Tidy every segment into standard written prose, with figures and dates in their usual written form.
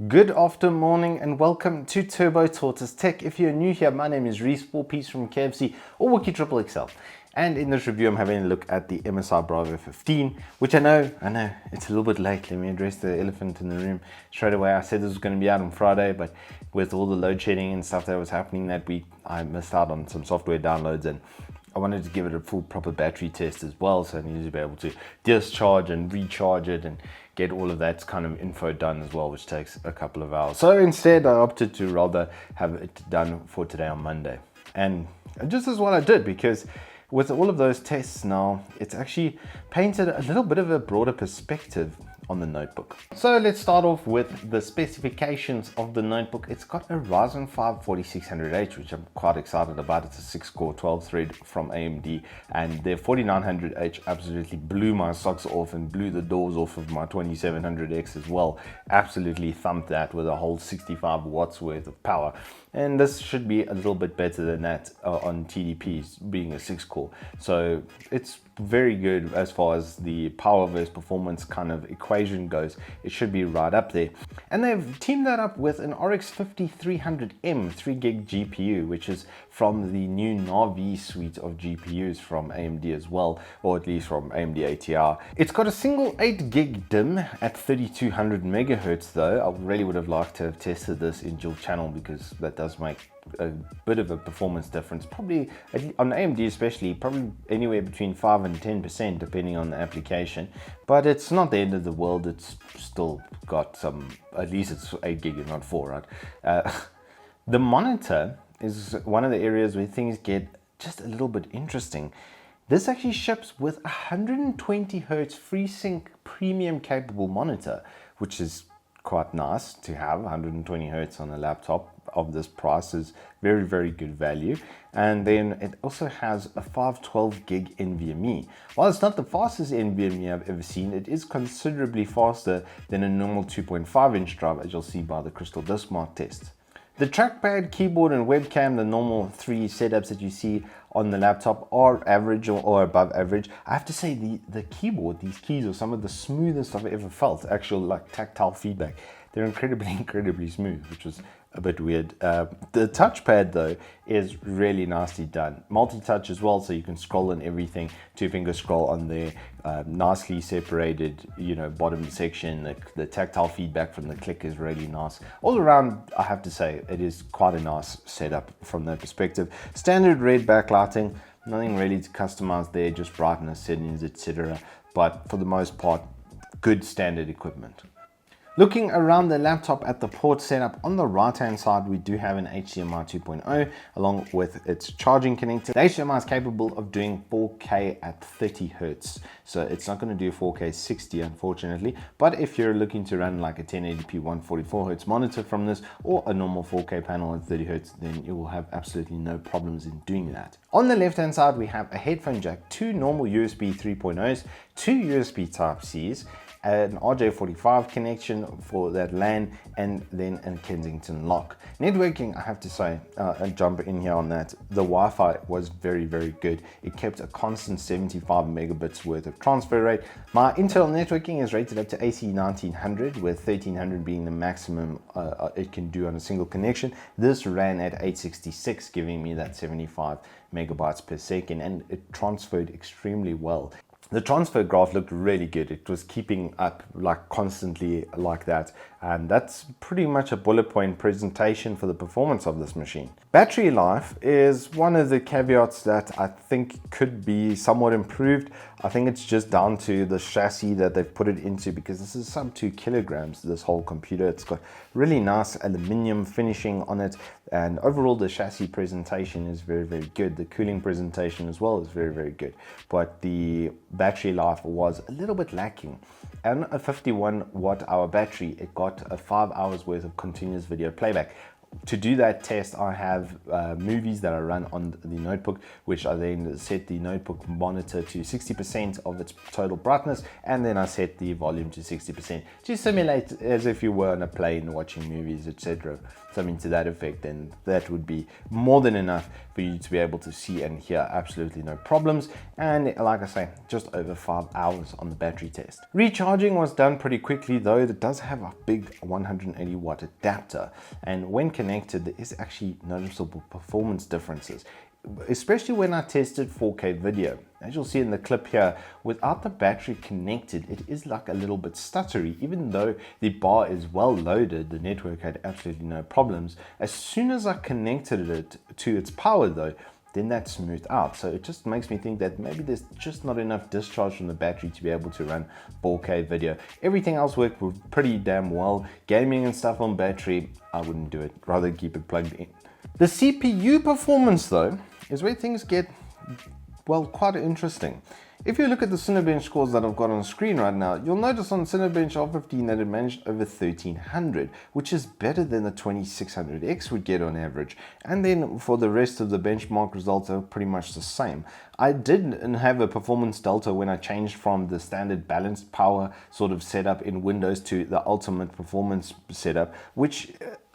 Good afternoon, morning, and welcome to Turbo Tortoise Tech. If you're new here, my name is Reese, 4-piece from KFC or Wookie Triple XL. And in this review, I'm having a look at the MSI Bravo 15, which I know, it's a little bit late. Let me address the elephant in the room straight away. I said this was going to be out on Friday, but with all the load shedding and stuff that was happening that week, I missed out on some software downloads, and I wanted to give it a full proper battery test as well, so I needed to be able to discharge and recharge it and get all of that kind of info done as well, which takes a couple of hours. So instead I opted to rather have it done for today on Monday. And just as what I did, because with all of those tests now, it's actually painted a little bit of a broader perspective on the notebook. So let's start off with the specifications of the notebook. It's got a Ryzen 5 4600H, which I'm quite excited about. It's a 6-core 12-thread from AMD, and their 4900H absolutely blew my socks off and blew the doors off of my 2700X as well. Absolutely thumped that with a whole 65 watts worth of power. And this should be a little bit better than that on TDPs, being a 6-core. So it's very good as far as the power versus performance kind of equation goes. It should be right up there. And they've teamed that up with an RX 5300M 3GB GPU, which is from the new Navi suite of GPUs from AMD as well, or at least from AMD ATR. It's got a single 8GB DIMM at 3200 megahertz though. I really would have liked to have tested this in dual channel, because that does make a bit of a performance difference, probably on AMD especially, probably anywhere between 5 and 10% depending on the application. But it's not the end of the world. It's still got some, at least it's 8GB and not 4, right? The monitor is one of the areas where things get just a little bit interesting. This actually ships with 120 Hz FreeSync premium capable monitor, which is quite nice to have. 120 Hz on a laptop of this price is very, very good value. And then it also has a 512GB NVMe. While it's not the fastest NVMe I've ever seen, it is considerably faster than a normal 2.5-inch drive, as you'll see by the Crystal Disk Mark test. The trackpad, keyboard, and webcam, the normal 3 setups that you see on the laptop, are average or above average. I have to say the keyboard, these keys are some of the smoothest I've ever felt. Actual like tactile feedback. They're incredibly smooth, which was a bit weird. The touchpad though is really nicely done. Multi-touch as well, so you can scroll on everything. 2-finger scroll on there. Nicely separated, bottom section. The tactile feedback from the click is really nice. All around, I have to say, it is quite a nice setup from that perspective. Standard red backlighting, nothing really to customize there, just brightness settings, etc. But for the most part, good standard equipment. Looking around the laptop at the port setup, on the right hand side we do have an HDMI 2.0 along with its charging connector. The HDMI is capable of doing 4K at 30 Hz, so it's not going to do 4K 60 unfortunately, but if you're looking to run like a 1080p 144 Hz monitor from this, or a normal 4K panel at 30 Hz, then you will have absolutely no problems in doing that. On the left hand side we have a headphone jack, 2 normal USB 3.0s, 2 USB Type-Cs, an RJ45 connection for that LAN, and then a Kensington lock. Networking, I have to say, and jump in here on that, the Wi-Fi was very, very good. It kept a constant 75 megabits worth of transfer rate. My internal networking is rated up to AC 1900, with 1300 being the maximum it can do on a single connection. This ran at 866, giving me that 75 megabytes per second, and it transferred extremely well. The transfer graph looked really good. It was keeping up like constantly like that, and that's pretty much a bullet point presentation for the performance of this machine. Battery life is one of the caveats that I think could be somewhat improved. I think it's just down to the chassis that they've put it into, because this is some 2 kilograms, this whole computer. It's got really nice aluminium finishing on it, and overall the chassis presentation is very, very good. The cooling presentation as well is very, very good, but the battery life was a little bit lacking. And a 51 watt hour battery, it got a 5 hours worth of continuous video playback. to do that test, I have movies that I run on the notebook, which I then set the notebook monitor to 60% of its total brightness, and then I set the volume to 60% to simulate as if you were on a plane watching movies, etc. Something to that effect, and that would be more than enough for you to be able to see and hear absolutely no problems. And like I say, just over 5 hours on the battery test. Recharging was done pretty quickly, though it does have a big 180 watt adapter, and when connected there is actually noticeable performance differences, especially when I tested 4K video. As you'll see in the clip here, without the battery connected, it is like a little bit stuttery. Even though the bar is well loaded, the network had absolutely no problems. As soon as I connected it to its power though, then that smoothed out. So it just makes me think that maybe there's just not enough discharge from the battery to be able to run 4K video. Everything else worked pretty damn well. Gaming and stuff on battery, I wouldn't do it. Rather keep it plugged in. The CPU performance though is where things get, well, quite interesting. If you look at the Cinebench scores that I've got on screen right now, you'll notice on Cinebench R15 that it managed over 1300, which is better than the 2600X would get on average. And then for the rest of the benchmark results are pretty much the same. I did have a performance delta when I changed from the standard balanced power sort of setup in Windows to the ultimate performance setup, which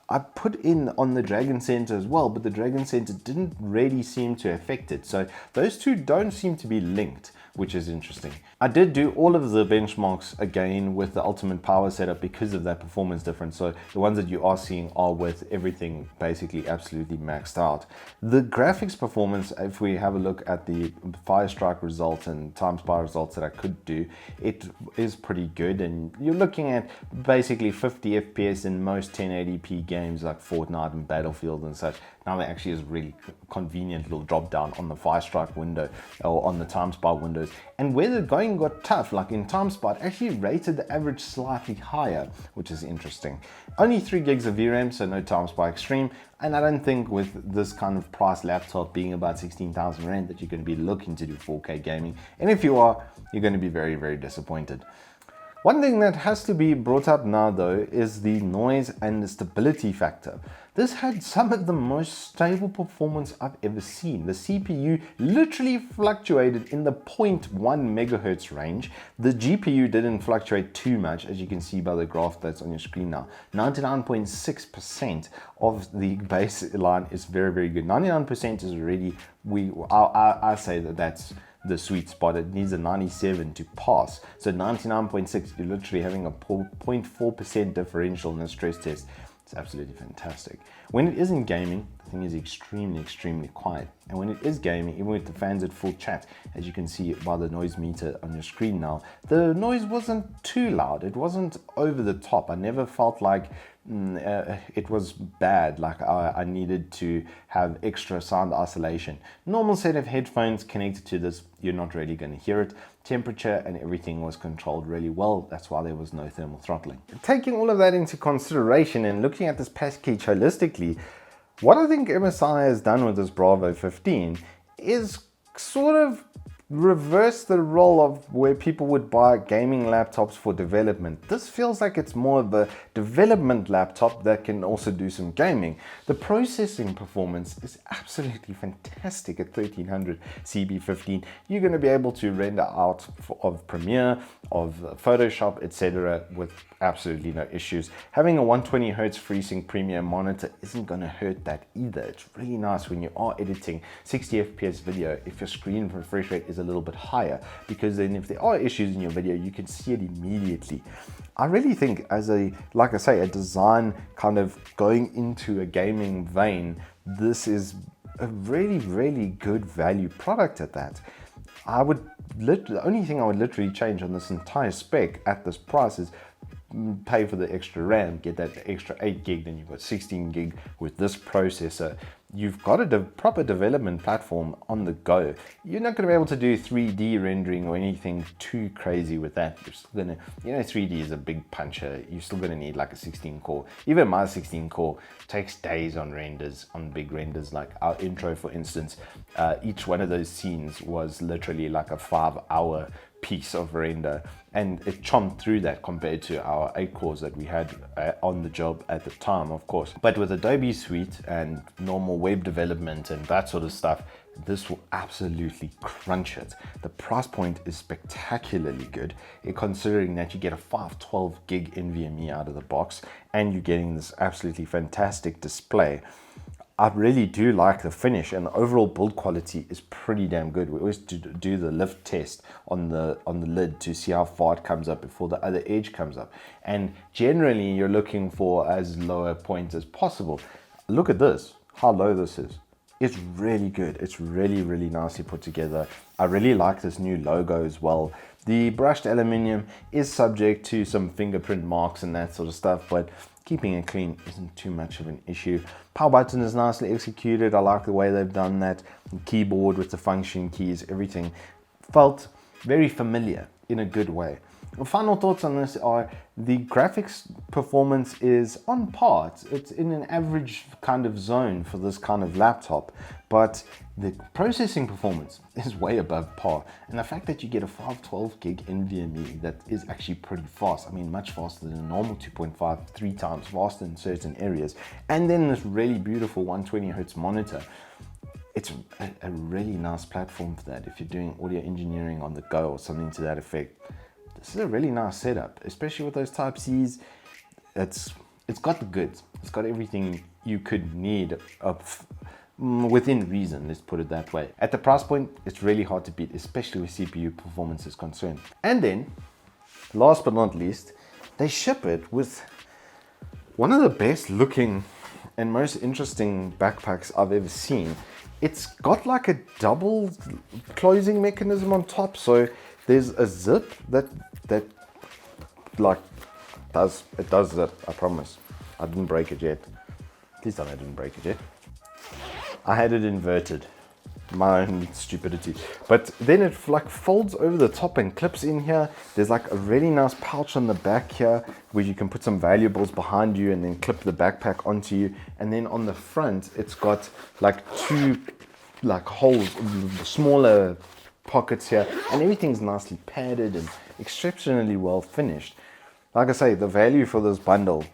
I put in on the Dragon Center as well, but the Dragon Center didn't really seem to affect it. So those two don't seem to be linked, which is interesting. I did do all of the benchmarks again with the ultimate power setup because of that performance difference. So the ones that you are seeing are with everything basically absolutely maxed out. The graphics performance, if we have a look at the Firestrike results and TimeSpy results that I could do, it is pretty good. And you're looking at basically 50 FPS in most 1080p games like Fortnite and Battlefield and such. Now there actually is a really convenient little drop down on the Firestrike window or on the TimeSpy windows. And where the going got tough, like in TimeSpy, it actually rated the average slightly higher, which is interesting. Only 3 gigs of VRAM, so no TimeSpy Extreme. And I don't think with this kind of price laptop being about 16,000 Rand that you're going to be looking to do 4K gaming. And if you are, you're going to be very, very disappointed. One thing that has to be brought up now though is the noise and the stability factor. This had some of the most stable performance I've ever seen. The CPU literally fluctuated in the 0.1 megahertz range. The GPU didn't fluctuate too much, as you can see by the graph that's on your screen now. 99.6% of the baseline is very, very good. 99% is already, I say that that's the sweet spot. It needs a 97 to pass. So 99.6, you're literally having a 0.4% differential in the stress test. It's absolutely fantastic. When it isn't gaming, the thing is extremely, extremely quiet. And when it is gaming, even with the fans at full chat, as you can see by the noise meter on your screen now, the noise wasn't too loud. It wasn't over the top. I never felt like it was bad, like I needed to have extra sound isolation. Normal set of headphones connected to this, you're not really going to hear it. Temperature and everything was controlled really well. That's why there was no thermal throttling. Taking all of that into consideration and looking at this package holistically, what I think MSI has done with this Bravo 15 is sort of reverse the role of where people would buy gaming laptops for development. This feels like it's more of a development laptop that can also do some gaming. The processing performance is absolutely fantastic at 1300 CB15. You're going to be able to render out of Premiere, of Photoshop, etc. with absolutely no issues. Having a 120 Hz FreeSync Premium monitor isn't going to hurt that either. It's really nice when you are editing 60 FPS video if your screen refresh rate is a little bit higher, because then if there are issues in your video, you can see it immediately. I really think as like I say, a design kind of going into a gaming vein, this is a really, really good value product at that. The only thing I would literally change on this entire spec at this price is pay for the extra RAM, get that extra 8 gig, then you've got 16 gig with this processor. You've got a proper development platform on the go. You're not going to be able to do 3D rendering or anything too crazy with that. You're still going to, 3D is a big puncher. You're still going to need like a 16 core. Even my 16 core takes days on renders, on big renders, like our intro, for instance. Each one of those scenes was literally like a 5-hour piece of render, and it chomped through that compared to our 8 cores that we had on the job at the time, of course. But with Adobe Suite and normal web development and that sort of stuff, this will absolutely crunch it. The price point is spectacularly good, considering that you get a 512 gig NVMe out of the box and you're getting this absolutely fantastic display. I really do like the finish, and the overall build quality is pretty damn good. We always do the lift test on the lid to see how far it comes up before the other edge comes up, and generally you're looking for as low a point as possible. Look at this, how low this is. It's really good. It's really nicely put together. I really like this new logo as well. The brushed aluminium is subject to some fingerprint marks and that sort of stuff, but keeping it clean isn't too much of an issue. Power button is nicely executed. I like the way they've done that. The keyboard with the function keys, everything felt very familiar in a good way. Final thoughts on this are the graphics performance is on par. It's in an average kind of zone for this kind of laptop, but the processing performance is way above par. And the fact that you get a 512 gig NVMe that is actually pretty fast, I mean much faster than a normal 2.5, 3 times faster in certain areas, and then this really beautiful 120Hz monitor. It's a really nice platform for that if you're doing audio engineering on the go or something to that effect. This is a really nice setup, especially with those Type-Cs. It's got the goods. It's got everything you could need within reason, let's put it that way. At the price point, it's really hard to beat, especially with CPU performance is concerned. And then, last but not least, they ship it with one of the best looking and most interesting backpacks I've ever seen. It's got like a double closing mechanism on top, so there's a zip that like does zip. I promise. I didn't break it yet. Please tell me I didn't break it yet. I had it inverted. My own stupidity. But then it like folds over the top and clips in here. There's like a really nice pouch on the back here where you can put some valuables behind you and then clip the backpack onto you. And then on the front, it's got like 2 like holes, smaller pockets here, and everything's nicely padded and exceptionally well finished. Like I say, the value for this bundle,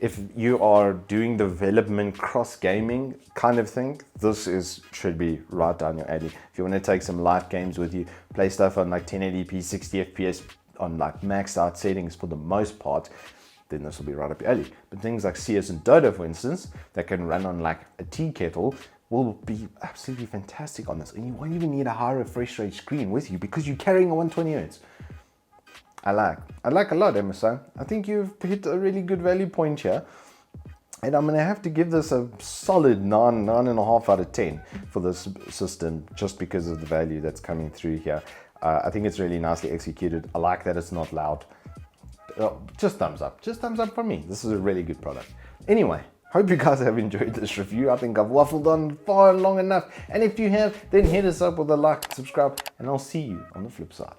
if you are doing development cross gaming kind of thing, this should be right down your alley. If you want to take some light games with you, play stuff on like 1080p 60 fps on like maxed out settings for the most part, then this will be right up your alley. But things like CS and Dota, for instance, that can run on like a tea kettle, will be absolutely fantastic on this. And you won't even need a high refresh rate screen with you because you're carrying a 120Hz. I like a lot, MSI. I think you've hit a really good value point here. And I'm gonna have to give this a solid 9.5 out of 10 for this system, just because of the value that's coming through here. I think it's really nicely executed. I like that it's not loud. Just thumbs up for me. This is a really good product. Anyway, hope you guys have enjoyed this review. I think I've waffled on far long enough. And if you have, then hit us up with a like, subscribe, and I'll see you on the flip side.